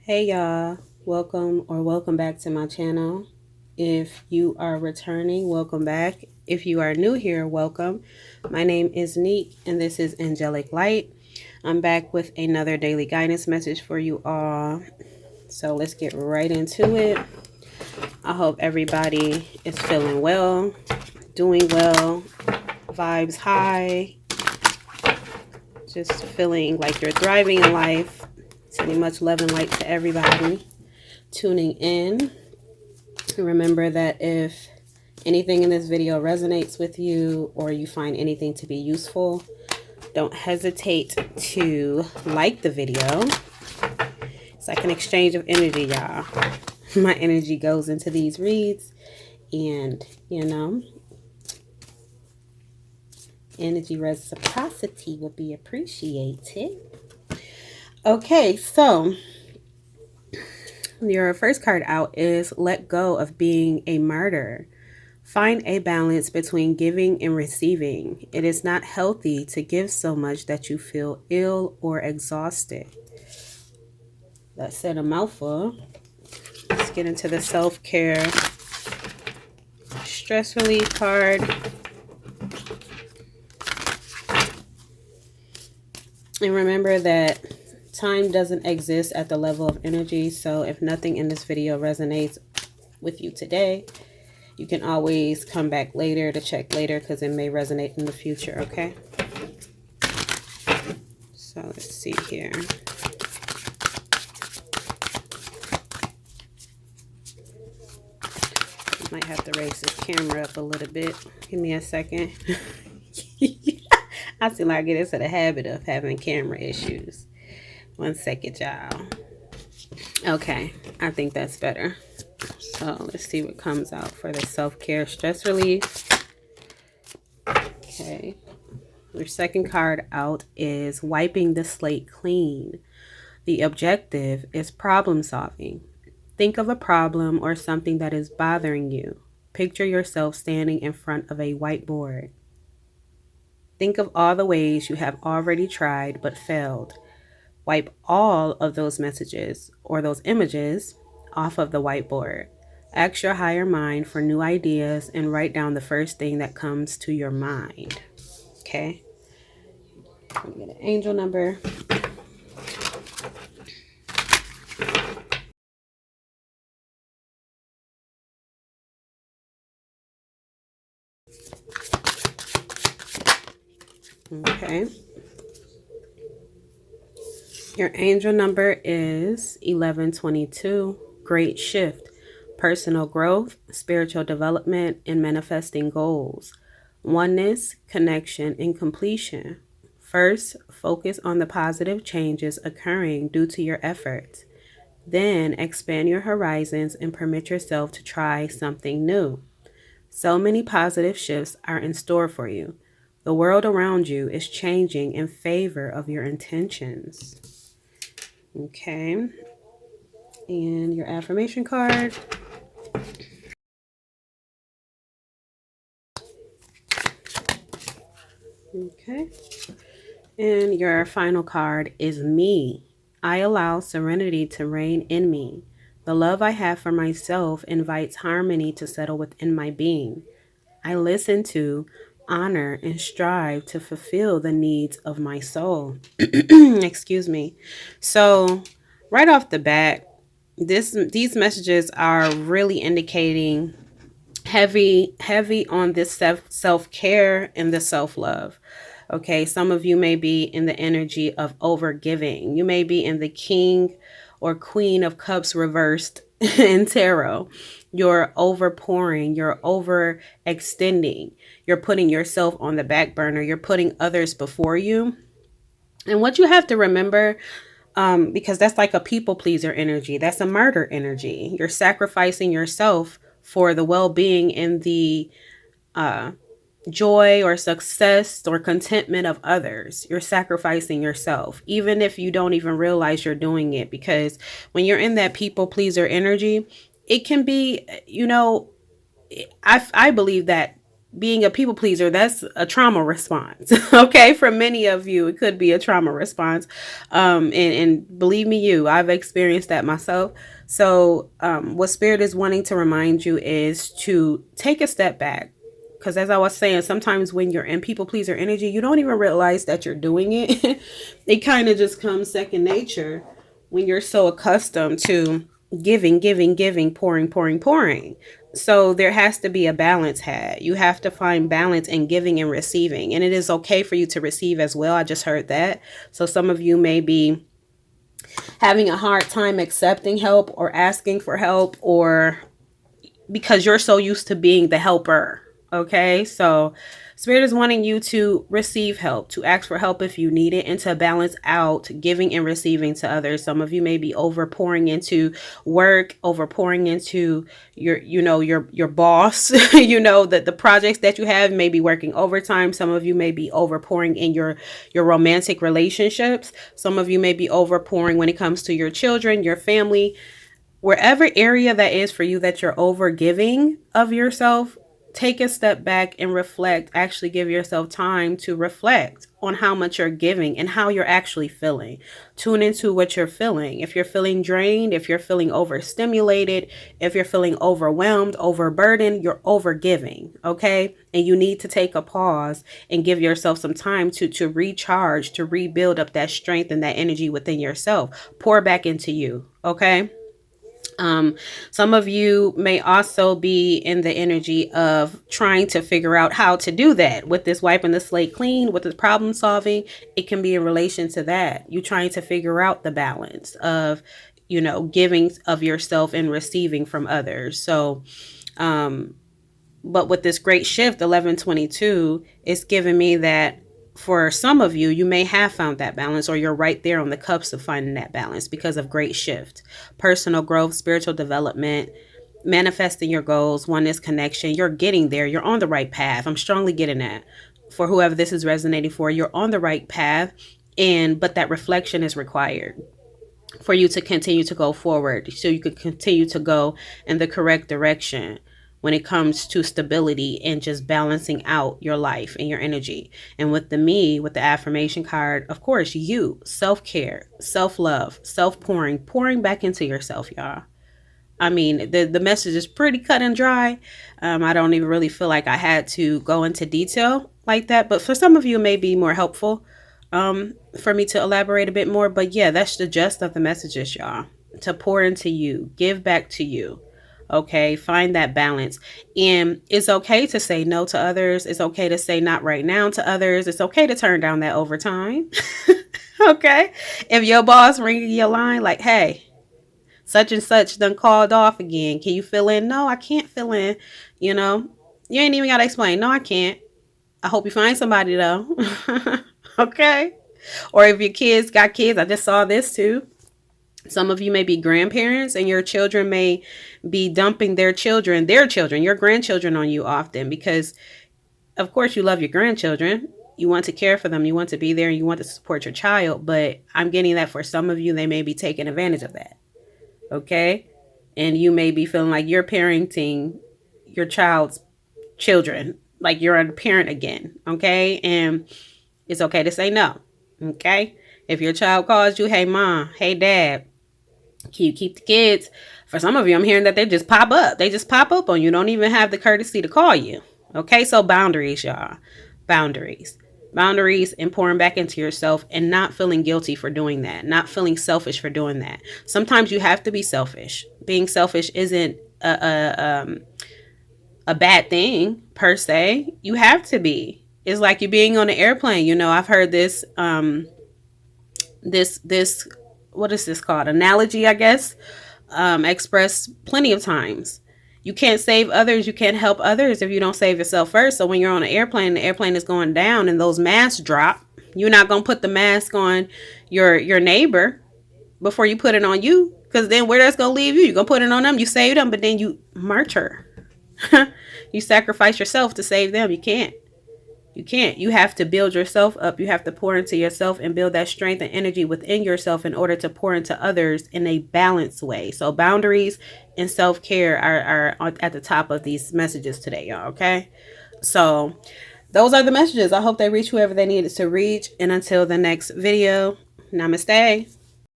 Hey y'all, welcome back to my channel. If you are returning, welcome back. If you are new here, welcome. My name is Neek and this is Angelic Light. I'm back with another daily guidance message for you all. So let's get right into it. I hope everybody is feeling well, doing well, vibes high, just feeling like you're thriving in life. Sending much love and light to everybody tuning in. Remember that if anything in this video resonates with you or you find anything to be useful, don't hesitate to like the video. It's like an exchange of energy, y'all. My energy goes into these reads and, energy reciprocity would be appreciated. Okay, so your first card out is Let Go of Being a Martyr. Find a balance between giving and receiving. It is not healthy to give so much that you feel ill or exhausted. That said a mouthful. Let's get into the self-care stress relief card. And remember that time doesn't exist at the level of energy. So if nothing in this video resonates with you today, you can always come back later to check later because it may resonate in the future, okay? So let's see here. Might have to raise this camera up a little bit. Give me a second. I seem like I get into the habit of having camera issues. 1 second, y'all. Okay, I think that's better. So let's see what comes out for the self-care stress relief. Okay. Your second card out is Wiping the Slate Clean. The objective is problem solving. Think of a problem or something that is bothering you. Picture yourself standing in front of a whiteboard. Think of all the ways you have already tried but failed. Wipe all of those messages or those images off of the whiteboard. Ask your higher mind for new ideas and write down the first thing that comes to your mind. Okay? I'm going to get an angel number. Okay. Your angel number is 1122. Great shift. Personal growth, spiritual development, and manifesting goals. Oneness, connection, and completion. First, focus on the positive changes occurring due to your efforts. Then, expand your horizons and permit yourself to try something new. So many positive shifts are in store for you. The world around you is changing in favor of your intentions. Okay. And your affirmation card. Okay. And your final card is Me. I allow serenity to reign in me. The love I have for myself invites harmony to settle within my being. I listen to, honor, and strive to fulfill the needs of my soul. Excuse me. So, right off the bat, these messages are really indicating heavy on this self-care and the self-love. Okay, some of you may be in the energy of overgiving. You may be in the King or Queen of Cups reversed in tarot. You're overpouring, you're overextending, you're putting yourself on the back burner, you're putting others before you. And what you have to remember, because that's like a people pleaser energy, that's a martyr energy. You're sacrificing yourself for the well-being and the joy or success or contentment of others. You're sacrificing yourself, even if you don't even realize you're doing it. Because when you're in that people pleaser energy, it can be, I believe that being a people pleaser, that's a trauma response. Okay, for many of you it could be a trauma response. And believe me, I've experienced that myself. So what spirit is wanting to remind you is to take a step back, because as I was saying, sometimes when you're in people pleaser energy, you don't even realize that you're doing it. It kind of just comes second nature when you're so accustomed to giving, giving, giving, pouring, pouring, pouring. So there has to be a balance had. You have to find balance in giving and receiving. And it is okay for you to receive as well. I just heard that. So some of you may be having a hard time accepting help or asking for help, or because you're so used to being the helper. Okay, so Spirit is wanting you to receive help, to ask for help if you need it, and to balance out giving and receiving to others. Some of you may be over pouring into work, over pouring into your boss. That the projects that you have may be working overtime. Some of you may be over pouring in your romantic relationships. Some of you may be over pouring when it comes to your children, your family. Wherever area that is for you that you're over giving of yourself, take a step back and reflect. Actually give yourself time to reflect on how much you're giving and how you're actually feeling. Tune into what you're feeling. If you're feeling drained, if you're feeling overstimulated, if you're feeling overwhelmed, overburdened, you're over giving. Okay. And you need to take a pause and give yourself some time to recharge, to rebuild up that strength and that energy within yourself. Pour back into you. Okay. Some of you may also be in the energy of trying to figure out how to do that with this wiping the slate clean, with this problem solving. It can be in relation to that. You trying to figure out the balance of, giving of yourself and receiving from others. So, but with this great shift, 1122, it's giving me that for some of you, you may have found that balance, or you're right there on the cusp of finding that balance because of great shift, personal growth, spiritual development, manifesting your goals, oneness, connection. You're getting there. You're on the right path. I'm strongly getting that. For whoever this is resonating for, you're on the right path. But that reflection is required for you to continue to go forward, so you could continue to go in the correct direction when it comes to stability and just balancing out your life and your energy. And with the affirmation card, of course, self-care, self-love, pouring back into yourself, y'all. I mean, the message is pretty cut and dry. I don't even really feel like I had to go into detail like that. But for some of you, it may be more helpful for me to elaborate a bit more. But yeah, that's the gist of the messages, y'all. To pour into you, give back to you. Okay, find that balance. And it's okay to say no to others. It's okay to say not right now to others. It's okay to turn down that overtime. Okay, if your boss ringing your line like, hey, such and such done called off again, can you fill in? No, I can't fill in. You ain't even gotta explain. No, I can't. I hope you find somebody though. Okay. Or if your kids got kids, I just saw this too. Some of you may be grandparents, and your children may be dumping their children, your grandchildren on you often, because of course you love your grandchildren. You want to care for them. You want to be there. And you want to support your child. But I'm getting that for some of you, they may be taking advantage of that. Okay. And you may be feeling like you're parenting your child's children, like you're a parent again. Okay. And it's okay to say no. Okay. If your child calls you, hey, mom, hey, dad, can you keep the kids? For some of you, I'm hearing that they just pop up. They just pop up on you. Don't even have the courtesy to call you. Okay, so boundaries, y'all. Boundaries and pouring back into yourself and not feeling guilty for doing that. Not feeling selfish for doing that. Sometimes you have to be selfish. Being selfish isn't a bad thing per se. You have to be. It's like you being on an airplane. I've heard this this what is this called? Analogy, I guess, expressed plenty of times. You can't save others. You can't help others if you don't save yourself first. So when you're on an airplane, the airplane is going down and those masks drop. You're not going to put the mask on your neighbor before you put it on you, because then where that's going to leave you? You're going to put it on them. You save them, but then you martyr. You sacrifice yourself to save them. You can't. You have to build yourself up. You have to pour into yourself and build that strength and energy within yourself in order to pour into others in a balanced way. So boundaries and self-care are at the top of these messages today, y'all. Okay. So those are the messages. I hope they reach whoever they needed to reach. And until the next video, namaste.